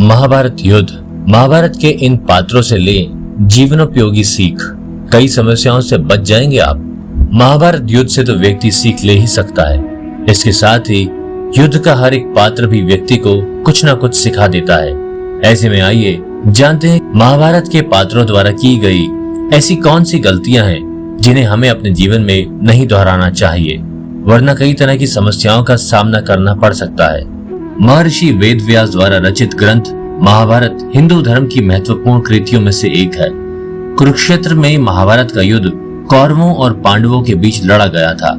महाभारत युद्ध। महाभारत के इन पात्रों से ले जीवनोपयोगी सीख। कई समस्याओं से बच जाएंगे आप। महाभारत युद्ध से तो व्यक्ति सीख ले ही सकता है, इसके साथ ही युद्ध का हर एक पात्र भी व्यक्ति को कुछ न कुछ सिखा देता है। ऐसे में आइए जानते हैं महाभारत के पात्रों द्वारा की गई ऐसी कौन सी गलतियां हैं जिन्हें हमें अपने जीवन में नहीं दोहराना चाहिए, वरना कई तरह की समस्याओं का सामना करना पड़ सकता है। महर्षि वेदव्यास द्वारा रचित ग्रंथ महाभारत हिंदू धर्म की महत्वपूर्ण कृतियों में से एक है। कुरुक्षेत्र में महाभारत का युद्ध कौरवों और पांडवों के बीच लड़ा गया था।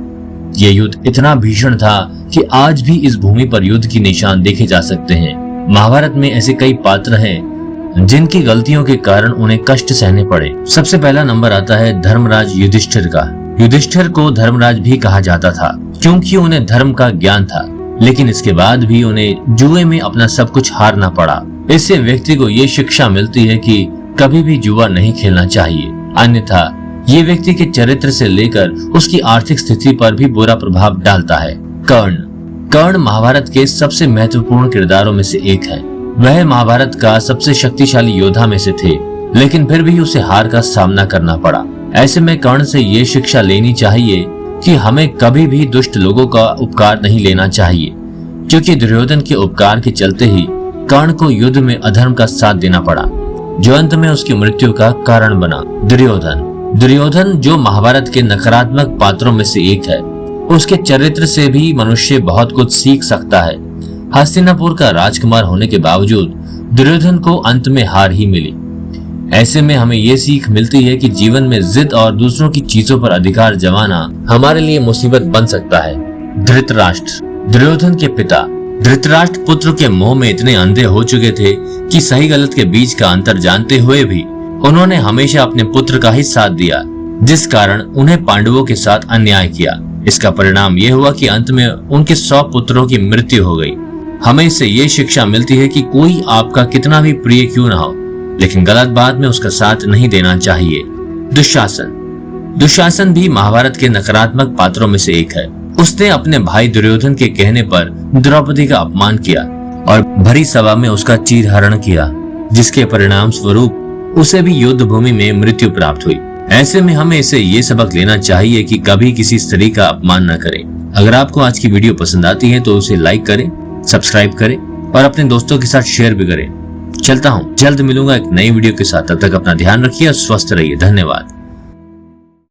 ये युद्ध इतना भीषण था कि आज भी इस भूमि पर युद्ध की निशान देखे जा सकते हैं। महाभारत में ऐसे कई पात्र हैं जिनकी गलतियों के कारण उन्हें कष्ट सहने पड़े। सबसे पहला नंबर आता है धर्मराज युधिष्ठिर का। युधिष्ठिर को धर्मराज भी कहा जाता था क्योंकि उन्हें धर्म का ज्ञान था, लेकिन इसके बाद भी उन्हें जुए में अपना सब कुछ हारना पड़ा। इससे व्यक्ति को ये शिक्षा मिलती है कि कभी भी जुआ नहीं खेलना चाहिए, अन्यथा ये व्यक्ति के चरित्र से लेकर उसकी आर्थिक स्थिति पर भी बुरा प्रभाव डालता है। कर्ण महाभारत के सबसे महत्वपूर्ण किरदारों में से एक है। वह महाभारत का सबसे शक्तिशाली योद्धा में से थे, लेकिन फिर भी उसे हार का सामना करना पड़ा। ऐसे में कर्ण से ये शिक्षा लेनी चाहिए कि हमें कभी भी दुष्ट लोगों का उपकार नहीं लेना चाहिए, क्योंकि दुर्योधन के उपकार के चलते ही कर्ण को युद्ध में अधर्म का साथ देना पड़ा, जो अंत में उसकी मृत्यु का कारण बना। दुर्योधन जो महाभारत के नकारात्मक पात्रों में से एक है, उसके चरित्र से भी मनुष्य बहुत कुछ सीख सकता है। हस्तिनापुर का राजकुमार होने के बावजूद दुर्योधन को अंत में हार ही मिली। ऐसे में हमें ये सीख मिलती है कि जीवन में जिद और दूसरों की चीजों पर अधिकार जमाना हमारे लिए मुसीबत बन सकता है। धृतराष्ट्र, दुर्योधन के पिता धृतराष्ट्र पुत्र के मोह में इतने अंधे हो चुके थे कि सही गलत के बीच का अंतर जानते हुए भी उन्होंने हमेशा अपने पुत्र का ही साथ दिया, जिस कारण उन्हें पांडवों के साथ अन्याय किया। इसका परिणाम यह हुआ कि अंत में उनके 100 पुत्रों की मृत्यु हो गई। हमें इससे ये शिक्षा मिलती है कि कोई आपका कितना भी प्रिय क्यों न हो, लेकिन गलत बात में उसका साथ नहीं देना चाहिए। दुशासन भी महाभारत के नकारात्मक पात्रों में से एक है। उसने अपने भाई दुर्योधन के कहने पर द्रौपदी का अपमान किया और भरी सभा में उसका चीरहरण किया, जिसके परिणाम स्वरूप उसे भी युद्ध भूमि में मृत्यु प्राप्त हुई। ऐसे में हमें इसे ये सबक लेना चाहिए कि कभी किसी स्त्री का अपमान न करें। अगर आपको आज की वीडियो पसंद आती है तो उसे लाइक करें, सब्सक्राइब करें और अपने दोस्तों के साथ शेयर भी करें। चलता हूँ, जल्द मिलूंगा एक नई वीडियो के साथ। तब तक अपना ध्यान रखिए और स्वस्थ रहिए। धन्यवाद।